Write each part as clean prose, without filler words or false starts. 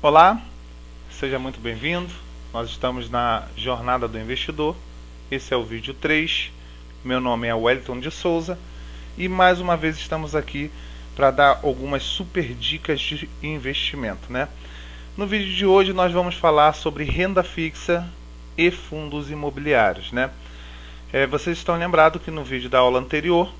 Olá, seja muito bem-vindo. Nós estamos na Jornada do Investidor. Esse é o vídeo 3. Meu nome é Wellington de Souza e mais uma vez estamos aqui para dar algumas super dicas de investimento, né? No vídeo de hoje nós vamos falar sobre renda fixa e fundos imobiliários, né? Vocês estão lembrados que no vídeo da aula anterior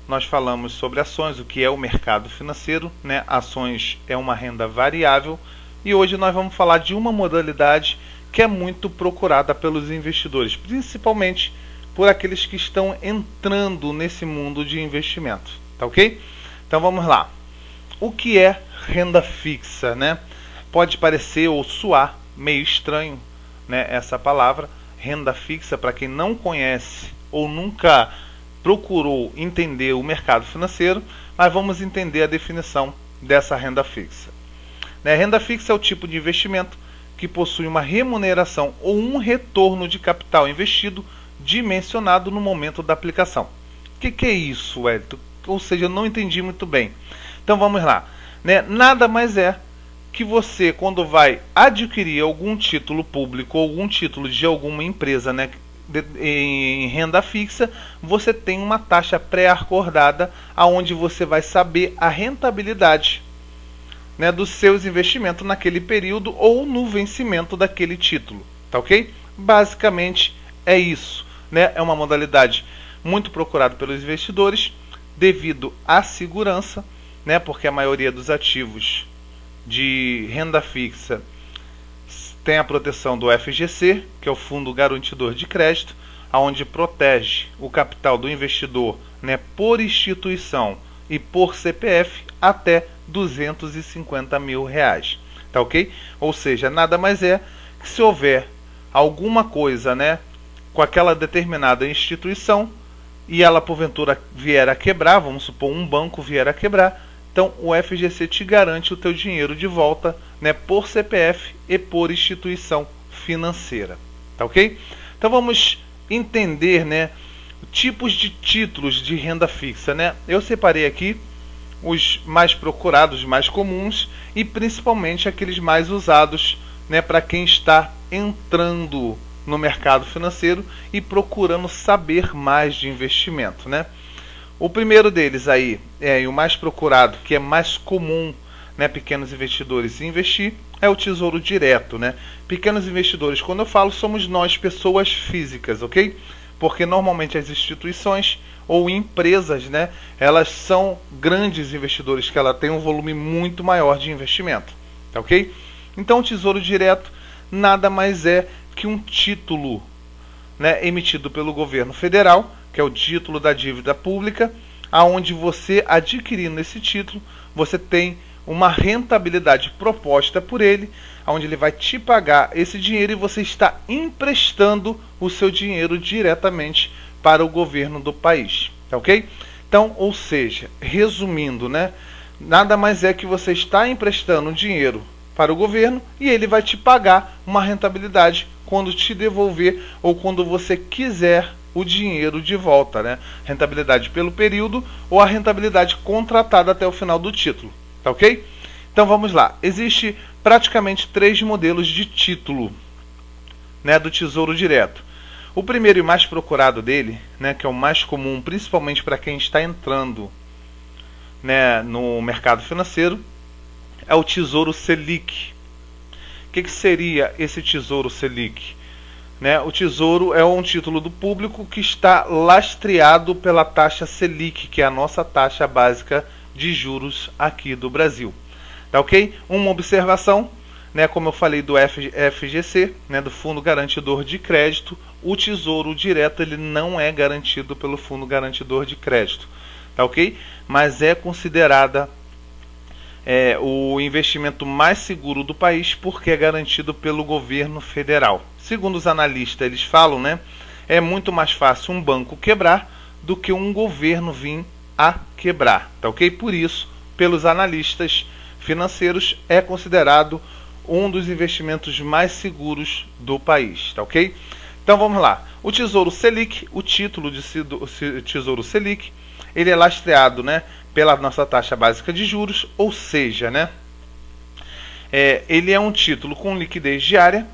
nós falamos sobre ações, o que é o mercado financeiro, né? Ações é uma renda variável. E hoje nós vamos falar de uma modalidade que é muito procurada pelos investidores, principalmente por aqueles que estão entrando nesse mundo de investimento, tá ok? Então vamos lá. O que é renda fixa, né? Pode parecer ou soar meio estranho, né, essa palavra, renda fixa, para quem não conhece ou nunca procurou entender o mercado financeiro, mas vamos entender a definição dessa renda fixa. Renda fixa é o tipo de investimento que possui uma remuneração ou um retorno de capital investido dimensionado no momento da aplicação. O que é isso, Wellington? Ou seja, eu não entendi muito bem. Então vamos lá. Nada mais é que você, quando vai adquirir algum título público ou algum título de alguma empresa, em renda fixa, você tem uma taxa pré-acordada aonde você vai saber a rentabilidade dos seus investimentos naquele período ou no vencimento daquele título, tá ok? Basicamente é isso, né? É uma modalidade muito procurada pelos investidores devido à segurança, né? Porque a maioria dos ativos de renda fixa tem a proteção do FGC, que é o Fundo Garantidor de Crédito, aonde protege o capital do investidor, né, por instituição e por CPF até R$250 mil, tá ok? Ou seja, nada mais é que se houver alguma coisa, né, com aquela determinada instituição e ela porventura vier a quebrar, vamos supor um banco vier a quebrar, então o FGC te garante o teu dinheiro de volta, né, por CPF e por instituição financeira, tá ok? Então vamos entender, né, tipos de títulos de renda fixa, né? Eu separei aqui os mais procurados, mais comuns e principalmente aqueles mais usados, né, para quem está entrando no mercado financeiro e procurando saber mais de investimento, né? O primeiro deles aí o mais procurado, que é mais comum, né, pequenos investidores investir, é o Tesouro Direto, né? Pequenos investidores, quando eu falo, somos nós, pessoas físicas, ok? Porque normalmente as instituições ou empresas, né, elas são grandes investidores, que ela tem um volume muito maior de investimento, tá ok? Então o Tesouro Direto nada mais é que um título, né, emitido pelo governo federal, que é o título da dívida pública, aonde você adquirindo esse título, você tem uma rentabilidade proposta por ele, onde ele vai te pagar esse dinheiro e você está emprestando o seu dinheiro diretamente para o governo do país, tá ok? Então, ou seja, resumindo, né, nada mais é que você está emprestando dinheiro para o governo e ele vai te pagar uma rentabilidade quando te devolver ou quando você quiser o dinheiro de volta, né? Rentabilidade pelo período ou a rentabilidade contratada até o final do título, tá ok? Então vamos lá. Existe praticamente 3 modelos de título, né, do Tesouro Direto. O primeiro e mais procurado dele, né, que é o mais comum, principalmente para quem está entrando, né, no mercado financeiro, é o Tesouro Selic. O que seria esse Tesouro Selic? O Tesouro é um título do público que está lastreado pela taxa Selic, que é a nossa taxa básica de juros aqui do Brasil. Tá ok? Uma observação, né, como eu falei do FGC, né, do Fundo Garantidor de Crédito, o Tesouro Direto ele não é garantido pelo Fundo Garantidor de Crédito, tá ok? Mas é considerada o investimento mais seguro do país porque é garantido pelo governo federal. Segundo os analistas, eles falam, né, é muito mais fácil um banco quebrar do que um governo vir a quebrar, tá ok? Por isso, pelos analistas financeiros, é considerado um dos investimentos mais seguros do país, tá ok? Então vamos lá. O Tesouro Selic, o título de Tesouro Selic, ele é lastreado, né, pela nossa taxa básica de juros, ou seja, né, Ele é um título com liquidez diária,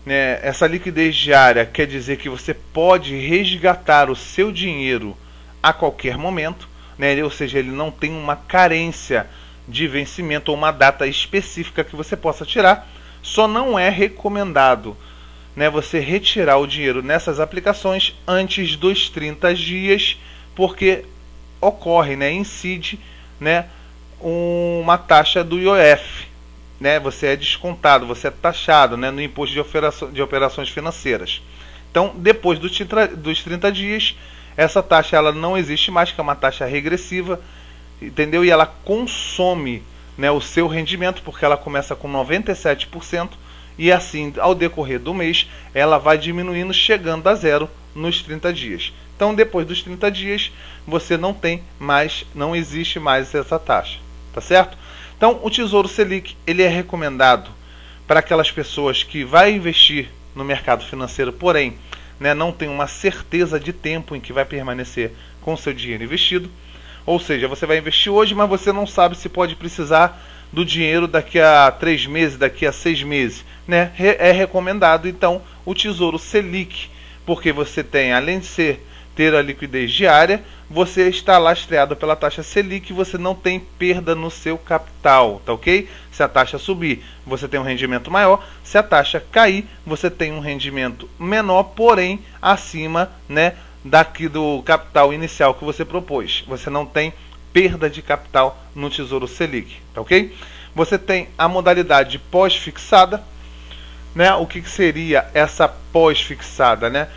né? Essa liquidez diária quer dizer que você pode resgatar o seu dinheiro a qualquer momento, né? Ou seja, ele não tem uma carência de vencimento ou uma data específica que você possa tirar. Só não é recomendado, né, você retirar o dinheiro nessas aplicações antes dos 30 dias, porque ocorre, né, incide, né, uma taxa do IOF, né, você é descontado, você é taxado, né, no imposto de operações financeiras. Então, depois dos 30 dias, essa taxa ela não existe mais, que é uma taxa regressiva, entendeu? E ela consome, né, o seu rendimento, porque ela começa com 97%, e assim, ao decorrer do mês, ela vai diminuindo, chegando a zero nos 30 dias. Então, depois dos 30 dias, você não tem mais, não existe mais essa taxa, tá certo? Então, o Tesouro Selic, ele é recomendado para aquelas pessoas que vai investir no mercado financeiro, porém, né, não tem uma certeza de tempo em que vai permanecer com o seu dinheiro investido. Ou seja, você vai investir hoje, mas você não sabe se pode precisar do dinheiro daqui a 3 meses, daqui a 6 meses, né? É recomendado, então, o Tesouro Selic, porque você tem, além de ter a liquidez diária, você está lastreado pela taxa Selic, você não tem perda no seu capital, tá ok? Se a taxa subir, você tem um rendimento maior, se a taxa cair, você tem um rendimento menor, porém acima, né, daqui do capital inicial que você propôs. Você não tem perda de capital no Tesouro Selic, tá ok? Você tem a modalidade pós-fixada, né? O que seria essa pós-fixada, né?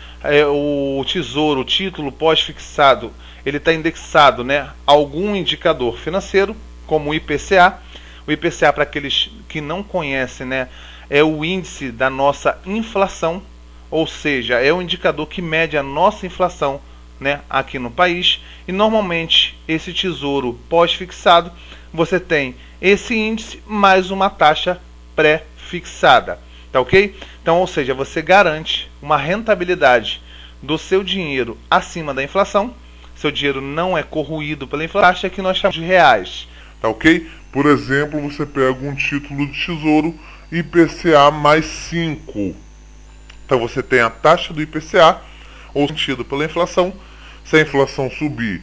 O tesouro, o título pós-fixado, ele está indexado, né, a algum indicador financeiro, como o IPCA. O IPCA, para aqueles que não conhecem, né, é o índice da nossa inflação, ou seja, é o indicador que mede a nossa inflação, né, aqui no país. E normalmente esse tesouro pós-fixado, você tem esse índice mais uma taxa pré-fixada, tá ok? Então, ou seja, você garante uma rentabilidade do seu dinheiro acima da inflação. Seu dinheiro não é corroído pela inflação, taxa que nós chamamos de reais, tá ok? Por exemplo, você pega um título de tesouro IPCA mais 5. Então você tem a taxa do IPCA, ou sentido pela inflação. Se a inflação subir,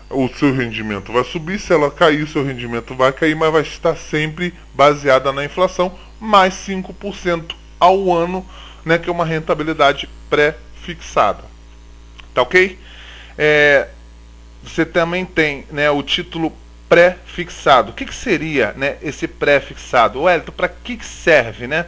o seu rendimento vai subir. Se ela cair, o seu rendimento vai cair, mas vai estar sempre baseada na inflação, mais 5% ao ano, né, que é uma rentabilidade pré-fixada. Tá ok? Você também tem, né, o título pré-fixado. O que seria, né, esse pré-fixado? Wellington, para que serve, né?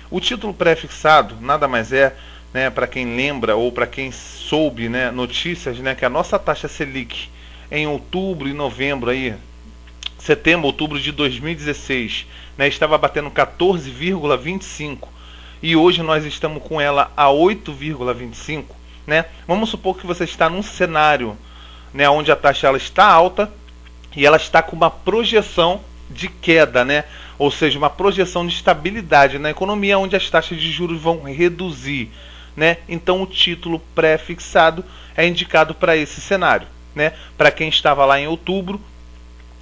O título pré-fixado nada mais é, né, para quem lembra ou para quem soube, né, notícias, né, que a nossa taxa Selic em outubro e novembro aí, setembro, outubro de 2016, né, estava batendo 14,25 e hoje nós estamos com ela a 8,25, né? Vamos supor que você está num cenário, né, onde a taxa ela está alta e ela está com uma projeção de queda, né? Ou seja, uma projeção de estabilidade na economia, onde as taxas de juros vão reduzir, né? Então o título pré-fixado é indicado para esse cenário, né? Para quem estava lá em outubro,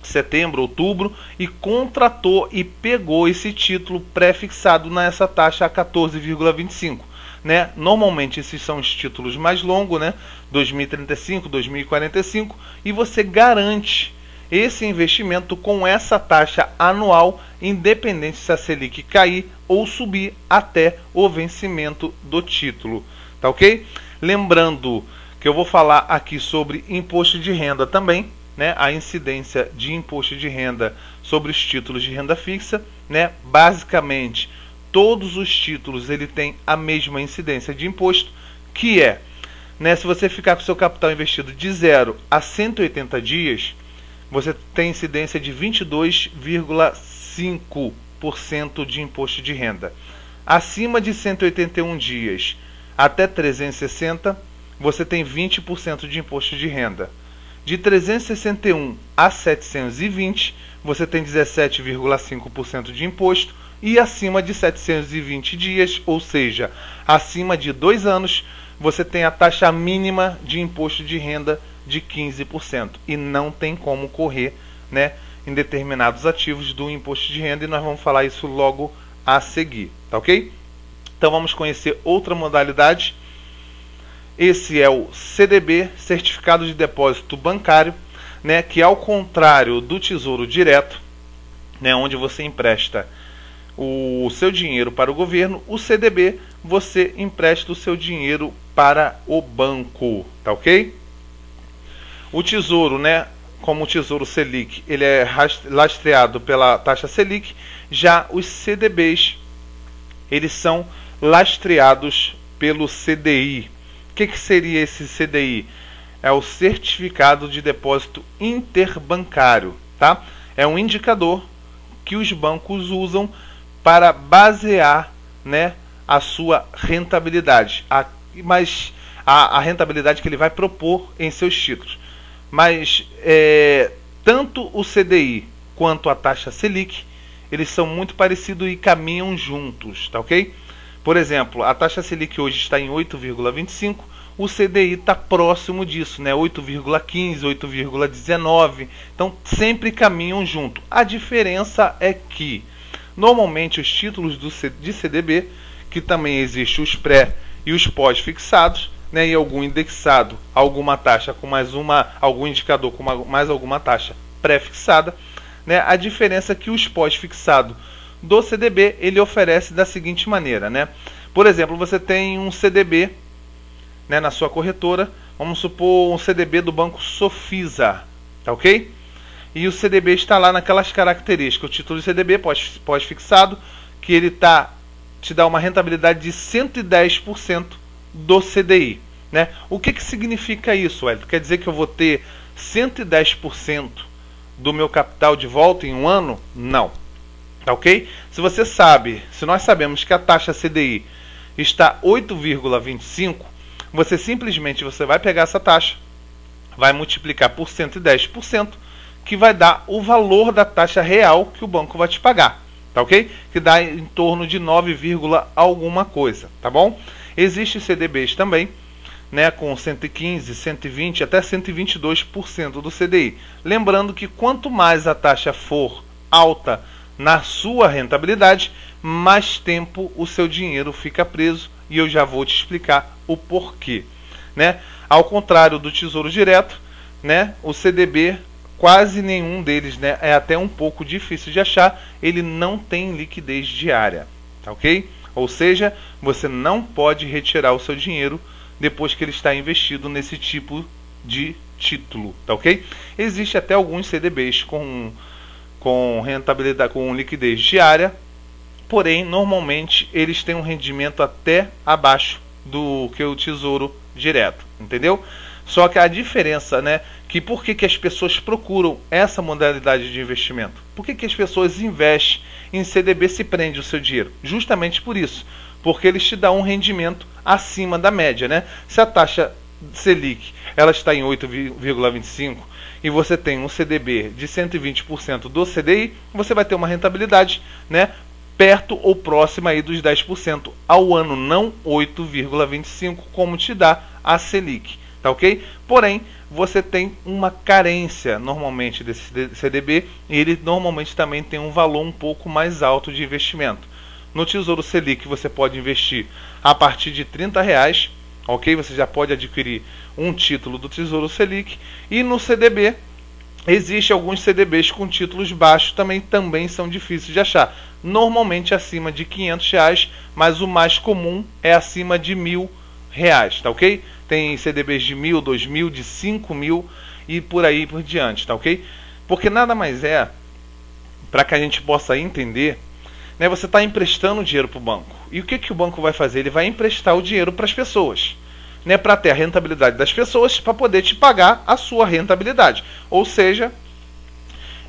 setembro, outubro, e contratou e pegou esse título pré-fixado nessa taxa a 14,25, né? Normalmente esses são os títulos mais longos, né? 2035, 2045, e você garante esse investimento com essa taxa anual, independente se a Selic cair ou subir até o vencimento do título, tá ok? Lembrando que eu vou falar aqui sobre imposto de renda também, né? A incidência de imposto de renda sobre os títulos de renda fixa, né? Basicamente, todos os títulos ele tem a mesma incidência de imposto, que é, né, se você ficar com seu capital investido de 0 a 180 dias, você tem incidência de 22,5% de imposto de renda. Acima de 181 dias até 360, você tem 20% de imposto de renda. De 361 a 720, você tem 17,5% de imposto. E acima de 720 dias, ou seja, acima de 2 anos, você tem a taxa mínima de imposto de renda de 15%. E não tem como correr, né, em determinados ativos do imposto de renda, e nós vamos falar isso logo a seguir, tá ok? Então vamos conhecer outra modalidade. Esse é o CDB, Certificado de Depósito Bancário, né, que ao contrário do Tesouro Direto, né, onde você empresta o seu dinheiro para o governo, o CDB você empresta o seu dinheiro para o banco, tá ok? O Tesouro, né, como o Tesouro Selic, ele é lastreado pela taxa Selic. Já os CDBs, eles são lastreados pelo CDI. O que seria esse CDI? É o Certificado de Depósito Interbancário, tá? É um indicador que os bancos usam para basear, né, a sua rentabilidade, mas a rentabilidade que ele vai propor em seus títulos. Mas tanto o CDI quanto a taxa Selic, eles são muito parecidos e caminham juntos, tá ok? Por exemplo, a taxa Selic hoje está em 8,25, o CDI está próximo disso, né? 8,15, 8,19, então sempre caminham junto. A diferença é que, normalmente, os títulos de CDB, que também existe os pré e os pós-fixados, né, e algum indexado, alguma taxa com algum indicador com mais alguma taxa pré-fixada, né, a diferença é que os pós-fixados do CDB, ele oferece da seguinte maneira, né? Por exemplo, você tem um CDB, né, na sua corretora, vamos supor um CDB do Banco Sofisa, tá ok? E o CDB está lá naquelas características, o título de CDB pós-fixado, que ele te dá uma rentabilidade de 110% do CDI, né? O que significa isso, Wellington? Quer dizer que eu vou ter 110% do meu capital de volta em um ano? Não. Tá ok? Se nós sabemos que a taxa CDI está 8,25, você simplesmente vai pegar essa taxa, vai multiplicar por 110%, que vai dar o valor da taxa real que o banco vai te pagar, tá ok? Que dá em torno de 9, alguma coisa, tá bom? Existem CDBs também, né, com 115, 120, até 122% do CDI. Lembrando que quanto mais a taxa for alta na sua rentabilidade, mais tempo o seu dinheiro fica preso, e eu já vou te explicar o porquê, né? Ao contrário do Tesouro Direto, né, o CDB, quase nenhum deles, né, é até um pouco difícil de achar, ele não tem liquidez diária, tá ok? Ou seja, você não pode retirar o seu dinheiro depois que ele está investido nesse tipo de título, tá ok? Existe até alguns CDBs com rentabilidade, com liquidez diária, porém normalmente eles têm um rendimento até abaixo do que o Tesouro Direto, entendeu? Só que a diferença, né, que por que as pessoas procuram essa modalidade de investimento? Por que as pessoas investem em CDB, se prende o seu dinheiro? Justamente por isso, porque eles te dão um rendimento acima da média, né? Se a taxa Selic ela está em 8,25 e você tem um CDB de 120% do CDI, você vai ter uma rentabilidade, né, perto ou próxima aí dos 10% ao ano, não 8,25 como te dá a Selic, tá ok? Porém, você tem uma carência normalmente desse CDB, e ele normalmente também tem um valor um pouco mais alto de investimento. No Tesouro Selic você pode investir a partir de R$30, ok? Você já pode adquirir um título do Tesouro Selic. E no CDB, existem alguns CDBs com títulos baixos, também são difíceis de achar. Normalmente acima de R$500, mas o mais comum é acima de R$1.000, tá ok? Tem CDBs de 1.000, 2.000, de 5.000 e por aí por diante, tá ok? Porque nada mais é, para que a gente possa entender, né, você está emprestando dinheiro para o banco. E o que o banco vai fazer? Ele vai emprestar o dinheiro para as pessoas, né, para ter a rentabilidade das pessoas, para poder te pagar a sua rentabilidade. Ou seja,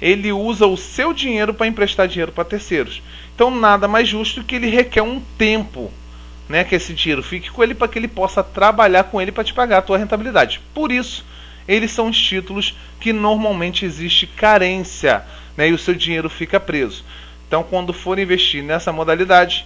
ele usa o seu dinheiro para emprestar dinheiro para terceiros. Então nada mais justo que ele requer um tempo, né, que esse dinheiro fique com ele, para que ele possa trabalhar com ele para te pagar a tua rentabilidade. Por isso, eles são os títulos que normalmente existe carência, né, e o seu dinheiro fica preso. Então, quando for investir nessa modalidade,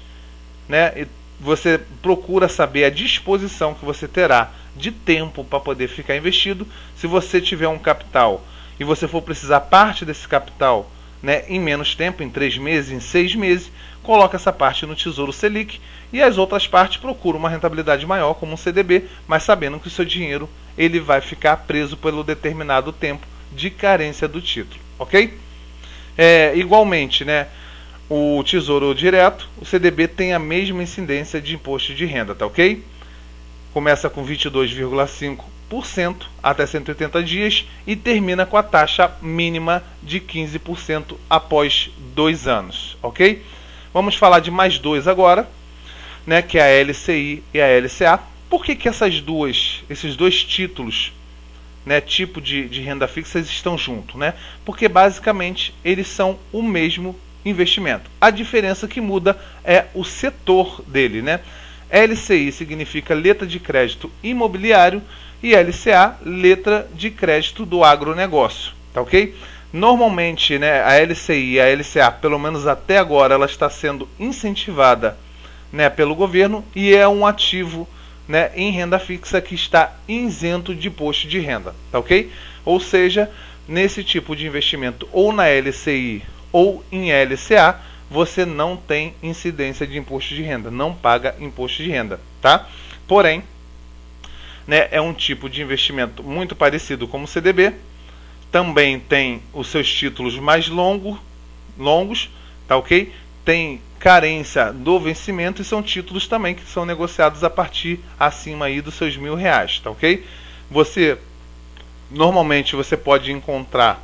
né, você procura saber a disposição que você terá de tempo para poder ficar investido. Se você tiver um capital e você for precisar parte desse capital, né, em menos tempo, em 3 meses, em 6 meses, coloca essa parte no Tesouro Selic e as outras partes procura uma rentabilidade maior, como um CDB, mas sabendo que o seu dinheiro ele vai ficar preso pelo determinado tempo de carência do título, ok? Igualmente, né, o Tesouro Direto, o CDB tem a mesma incidência de imposto de renda, tá ok? Começa com 22,5% até 180 dias e termina com a taxa mínima de 15% após 2 anos, ok? Vamos falar de mais dois agora, né, que é a LCI e a LCA. Por que esses dois títulos, né, tipo de renda fixa estão juntos, né? Porque basicamente eles são o mesmo investimento. A diferença que muda é o setor dele, né? LCI significa letra de crédito imobiliário e LCA, letra de crédito do agronegócio, tá ok? Normalmente, né, a LCI e a LCA, pelo menos até agora, ela está sendo incentivada, né, pelo governo e é um ativo, né, em renda fixa que está isento de imposto de renda, tá ok? Ou seja, nesse tipo de investimento, ou na LCI ou em LCA, você não tem incidência de imposto de renda, não paga imposto de renda, tá? Porém, né, é um tipo de investimento muito parecido com o CDB, também tem os seus títulos mais longos, tá ok? Tem carência do vencimento e são títulos também que são negociados a partir acima aí dos seus R$1.000, tá ok? Normalmente você pode encontrar,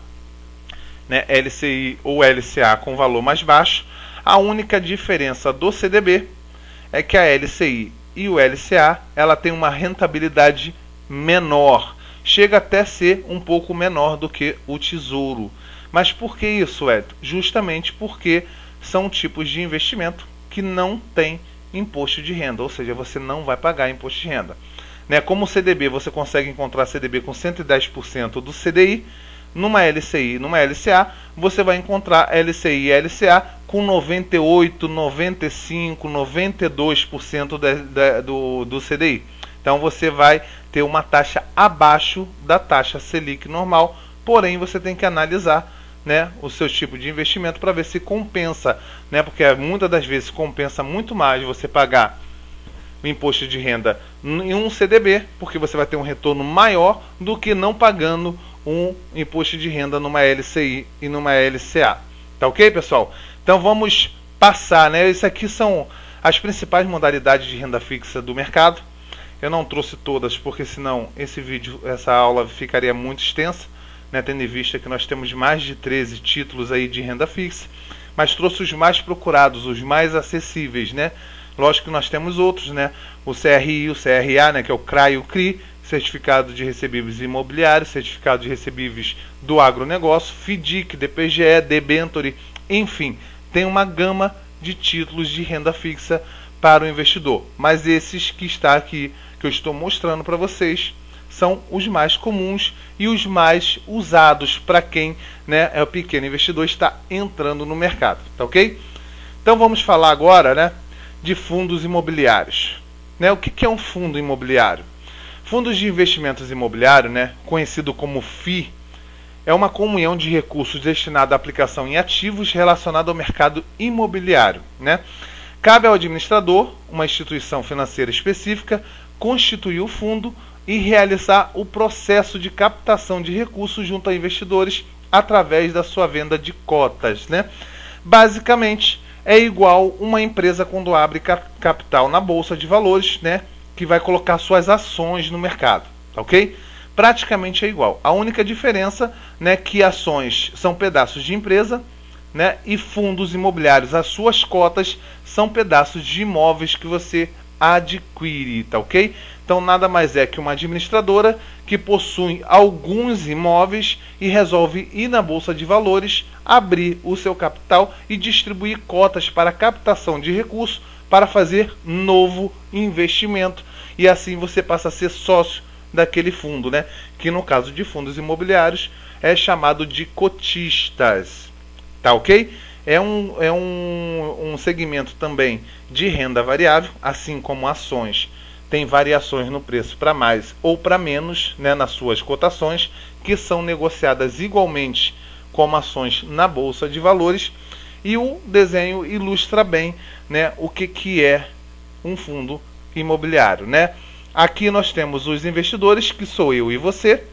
né, LCI ou LCA com valor mais baixo. A única diferença do CDB é que a LCI e o LCA ela tem uma rentabilidade menor, chega até ser um pouco menor do que o Tesouro. Mas por que isso, Ed? Justamente porque são tipos de investimento que não tem imposto de renda, ou seja, você não vai pagar imposto de renda, né? Como o CDB, você consegue encontrar CDB com 110% do CDI, numa LCI, numa LCA, você vai encontrar LCI e LCA com 98, 95, 92% do CDI. Então você vai ter uma taxa abaixo da taxa Selic normal, porém você tem que analisar, né, o seu tipo de investimento para ver se compensa, né, porque muitas das vezes compensa muito mais você pagar o imposto de renda em um CDB, porque você vai ter um retorno maior do que não pagando um imposto de renda numa LCI e numa LCA. Tá ok, pessoal? Então vamos passar, né? Isso aqui são as principais modalidades de renda fixa do mercado. Eu não trouxe todas, porque senão essa aula ficaria muito extensa, né? Tendo em vista que nós temos mais de 13 títulos aí de renda fixa, mas trouxe os mais procurados, os mais acessíveis, né? Lógico que nós temos outros, né? O CRI, o CRA, né? Que é o CRA e o CRI, Certificado de Recebíveis Imobiliários, Certificado de Recebíveis do Agronegócio, FDIC, DPGE, Debenture, enfim, tem uma gama de títulos de renda fixa para o investidor. Mas esses que está aqui, que eu estou mostrando para vocês, são os mais comuns e os mais usados para quem, né, é o pequeno investidor, está entrando no mercado, tá ok? Então vamos falar agora, né, de fundos imobiliários, né? O que é um fundo imobiliário? Fundos de investimentos imobiliários, né, conhecido como FII, é uma comunhão de recursos destinada à aplicação em ativos relacionados ao mercado imobiliário, né? Cabe ao administrador, uma instituição financeira específica, constituir o fundo e realizar o processo de captação de recursos junto a investidores através da sua venda de cotas, né? Basicamente, é igual uma empresa quando abre capital na bolsa de valores, né, que vai colocar suas ações no mercado, tá ok? Praticamente é igual. A única diferença, né, que ações são pedaços de empresa, né, e fundos imobiliários, as suas cotas são pedaços de imóveis que você adquire, tá ok? Então nada mais é que uma administradora que possui alguns imóveis e resolve ir na bolsa de valores, abrir o seu capital e distribuir cotas para captação de recursos para fazer novo investimento, e assim você passa a ser sócio daquele fundo, né? Que no caso de fundos imobiliários é chamado de cotistas, tá ok? É um segmento também de renda variável, assim como ações tem variações no preço para mais ou para menos, né, nas suas cotações, que são negociadas igualmente como ações na Bolsa de Valores. E o desenho ilustra bem, né, o que é um fundo imobiliário, né? Aqui nós temos os investidores, que sou eu e você,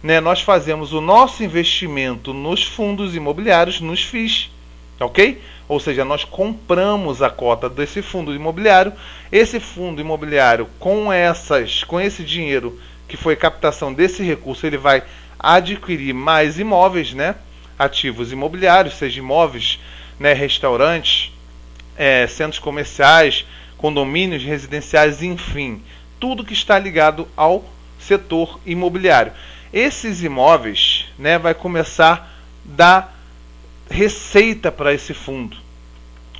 né? Nós fazemos o nosso investimento nos fundos imobiliários, nos FIIs, ok? Ou seja, nós compramos a cota desse fundo imobiliário. Esse fundo imobiliário, com esse dinheiro que foi captação desse recurso, ele vai adquirir mais imóveis, né? Ativos imobiliários, seja imóveis, né? Restaurantes, centros comerciais, condomínios residenciais, enfim, tudo que está ligado ao setor imobiliário. Esses imóveis, né, vai começar a dar receita para esse fundo,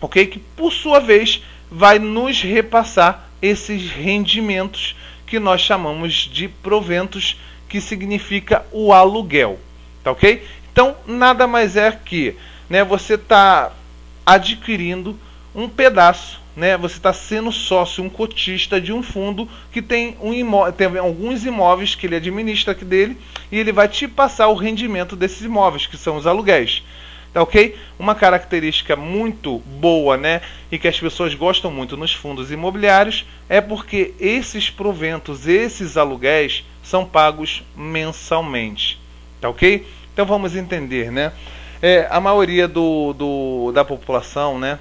ok? Que por sua vez vai nos repassar esses rendimentos que nós chamamos de proventos, que significa o aluguel, tá ok? Então nada mais é que, né, você está adquirindo um pedaço, né? Você está sendo sócio, um cotista de um fundo que tem tem alguns imóveis que ele administra aqui dele, e ele vai te passar o rendimento desses imóveis, que são os aluguéis. Tá ok? Uma característica muito boa, né, e que as pessoas gostam muito nos fundos imobiliários, é porque esses proventos, esses aluguéis, são pagos mensalmente. Tá ok? Então vamos entender, né? A maioria da população, né,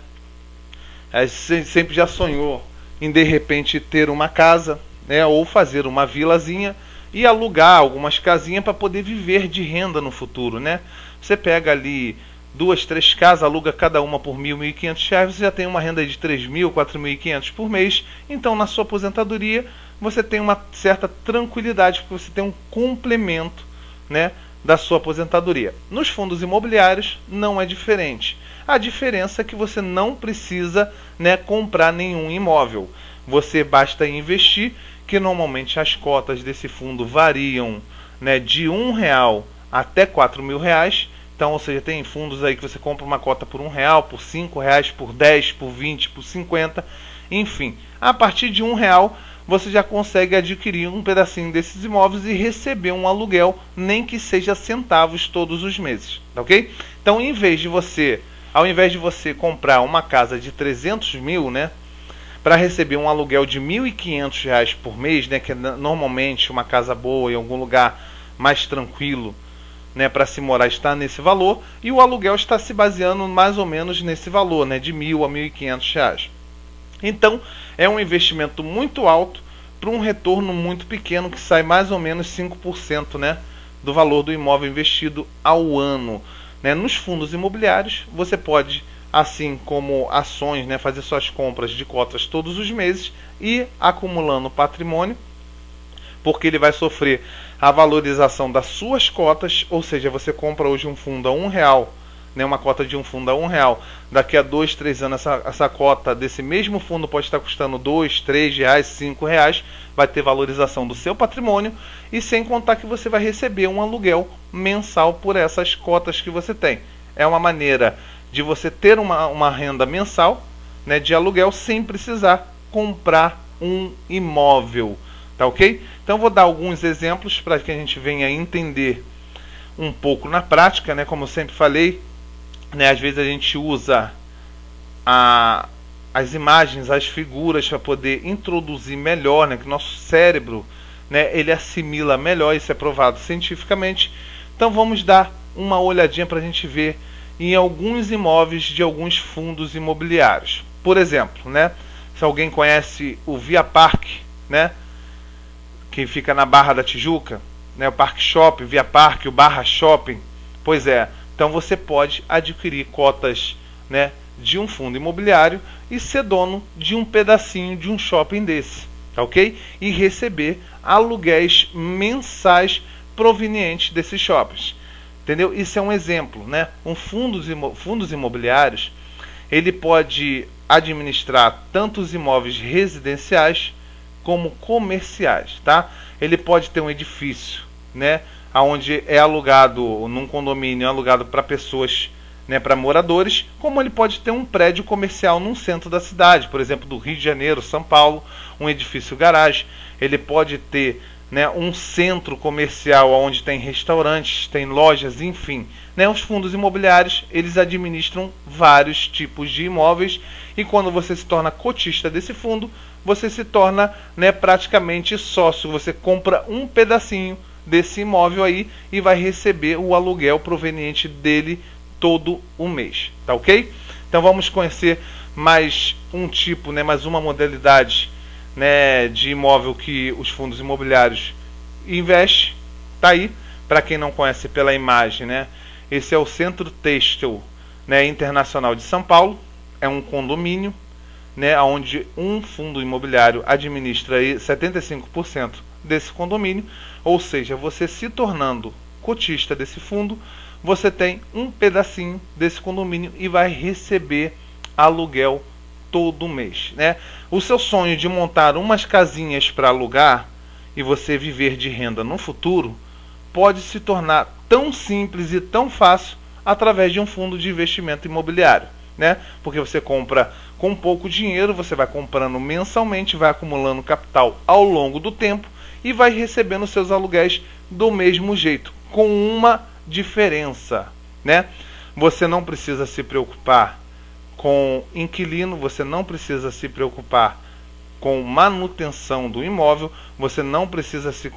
sempre já sonhou em de repente ter uma casa, né, ou fazer uma vilazinha e alugar algumas casinhas para poder viver de renda no futuro, né? Você pega ali 2, 3 casas, aluga cada uma por R$1.000, R$1.500, você já tem uma renda de R$3.000, R$4.500 por mês. Então, na sua aposentadoria, você tem uma certa tranquilidade, porque você tem um complemento, né, da sua aposentadoria. Nos fundos imobiliários não é diferente. A diferença é que você não precisa, né, comprar nenhum imóvel. Você basta investir, que normalmente as cotas desse fundo variam, né, de R$1 até R$4.000. Então, ou seja, tem fundos aí que você compra uma cota por R$1, por R$5, por 10, por 20, por 50, enfim. A partir de R$1 você já consegue adquirir um pedacinho desses imóveis e receber um aluguel, nem que seja centavos todos os meses, ok? Então, ao invés de você comprar uma casa de 300 mil, né, para receber um aluguel de R$1.500 por mês, né, que é normalmente uma casa boa em algum lugar mais tranquilo, né, para se morar, está nesse valor, e o aluguel está se baseando mais ou menos nesse valor, né, de R$1.000 a R$1.500. Então é um investimento muito alto para um retorno muito pequeno, que sai mais ou menos 5%, né, do valor do imóvel investido ao ano, né? Nos fundos imobiliários você pode, assim como ações, né, fazer suas compras de cotas todos os meses e acumulando patrimônio, porque ele vai sofrer a valorização das suas cotas. Ou seja, você compra hoje um fundo a R$1, né, uma cota de um fundo a R$1, daqui a 2, 3 anos essa cota desse mesmo fundo pode estar custando R$2, R$3, R$5, vai ter valorização do seu patrimônio, e sem contar que você vai receber um aluguel mensal por essas cotas que você tem. É uma maneira de você ter uma renda mensal, né, de aluguel, sem precisar comprar um imóvel. Tá ok? Então vou dar alguns exemplos para que a gente venha entender um pouco na prática, né? Como eu sempre falei, né, às vezes a gente usa as imagens, as figuras, para poder introduzir melhor, né, que o nosso cérebro, né, ele assimila melhor. Isso é provado cientificamente. Então vamos dar uma olhadinha para a gente ver em alguns imóveis de alguns fundos imobiliários. Por exemplo, né, se alguém conhece o Via Parque, né, que fica na Barra da Tijuca, né, o Parque Shopping, Via Parque, o Barra Shopping. Pois é, então você pode adquirir cotas, né, de um fundo imobiliário e ser dono de um pedacinho de um shopping desse, tá ok? E receber aluguéis mensais provenientes desses shoppings, entendeu? Isso é um exemplo, né? Fundos imobiliários, ele pode administrar tanto os imóveis residenciais como comerciais, tá? Ele pode ter um edifício, né, onde é alugado, num condomínio, é alugado para pessoas né, para moradores, como ele pode ter um prédio comercial num centro da cidade, por exemplo, do Rio de Janeiro, São Paulo, um edifício garagem. Ele pode ter, né, um centro comercial onde tem restaurantes, tem lojas, enfim. Né, os fundos imobiliários, eles administram vários tipos de imóveis, e quando você se torna cotista desse fundo, você se torna, né, praticamente sócio. Você compra um pedacinho desse imóvel aí e vai receber o aluguel proveniente dele todo o mês, tá ok? Então vamos conhecer mais um tipo, né, mais uma modalidade, né, de imóvel que os fundos imobiliários investem. Tá aí, para quem não conhece pela imagem, né, esse é o Centro Têxtil, né, Internacional de São Paulo. É um condomínio, né, onde um fundo imobiliário administra 75% desse condomínio, ou seja, você se tornando cotista desse fundo, você tem um pedacinho desse condomínio e vai receber aluguel todo mês, né? O seu sonho de montar umas casinhas para alugar e você viver de renda no futuro pode se tornar tão simples e tão fácil através de um fundo de investimento imobiliário, né? Porque você compra com pouco dinheiro, você vai comprando mensalmente, vai acumulando capital ao longo do tempo e vai recebendo seus aluguéis do mesmo jeito, com uma diferença, né? Você não precisa se preocupar com inquilino, você não precisa se preocupar com manutenção do imóvel, você não precisa se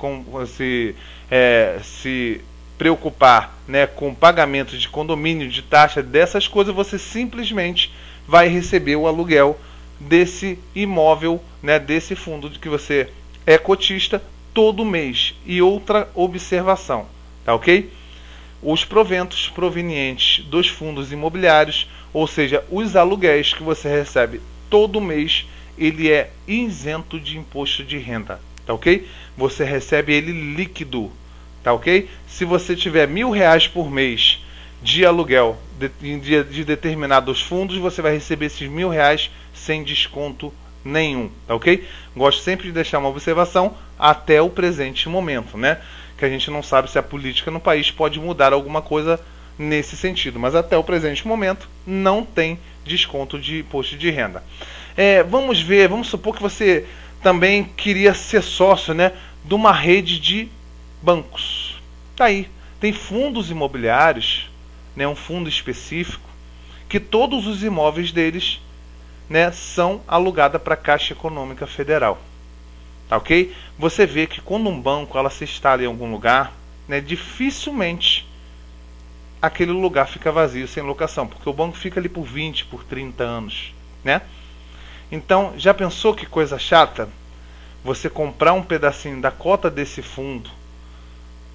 preocupar, né, com pagamento de condomínio, de taxa, dessas coisas. Você simplesmente vai receber o aluguel desse imóvel, né, desse fundo de que você é cotista todo mês. E outra observação, tá ok? Os proventos provenientes dos fundos imobiliários, ou seja, os aluguéis que você recebe todo mês, ele é isento de imposto de renda, tá ok? Você recebe ele líquido, tá ok? Se você tiver R$1.000 por mês de aluguel de determinados fundos, você vai receber esses R$1.000 sem desconto nenhum, tá ok? Gosto sempre de deixar uma observação até o presente momento, né? Que a gente não sabe se a política no país pode mudar alguma coisa nesse sentido, mas até o presente momento não tem desconto de imposto de renda. Vamos supor que você também queria ser sócio, né, de uma rede de bancos. Tá aí, tem fundos imobiliários, né, um fundo específico, que todos os imóveis deles, né, são alugados para a Caixa Econômica Federal. Tá ok? Você vê que quando um banco ela se instala em algum lugar, né, dificilmente aquele lugar fica vazio, sem locação, porque o banco fica ali por 20, por 30 anos, né? Então, já pensou que coisa chata? Você comprar um pedacinho da cota desse fundo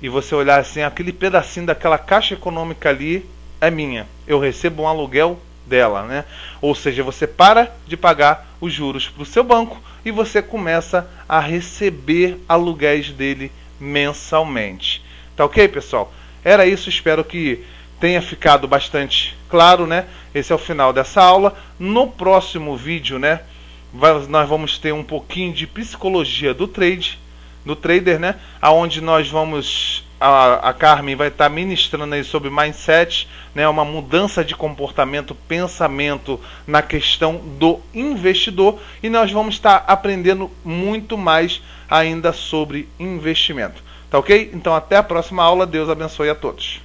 e você olhar assim, aquele pedacinho daquela Caixa Econômica ali é minha, eu recebo um aluguel dela, né? Ou seja, você para de pagar os juros para o seu banco e você começa a receber aluguéis dele mensalmente. Tá ok, pessoal? Era isso, espero que tenha ficado bastante claro, né? Esse é o final dessa aula. No próximo vídeo, né, nós vamos ter um pouquinho de psicologia do trader, né? Aonde nós vamos, a Carmen vai estar ministrando aí sobre mindset, né? Uma mudança de comportamento, pensamento na questão do investidor, e nós vamos estar aprendendo muito mais ainda sobre investimento. Tá ok? Então até a próxima aula. Deus abençoe a todos.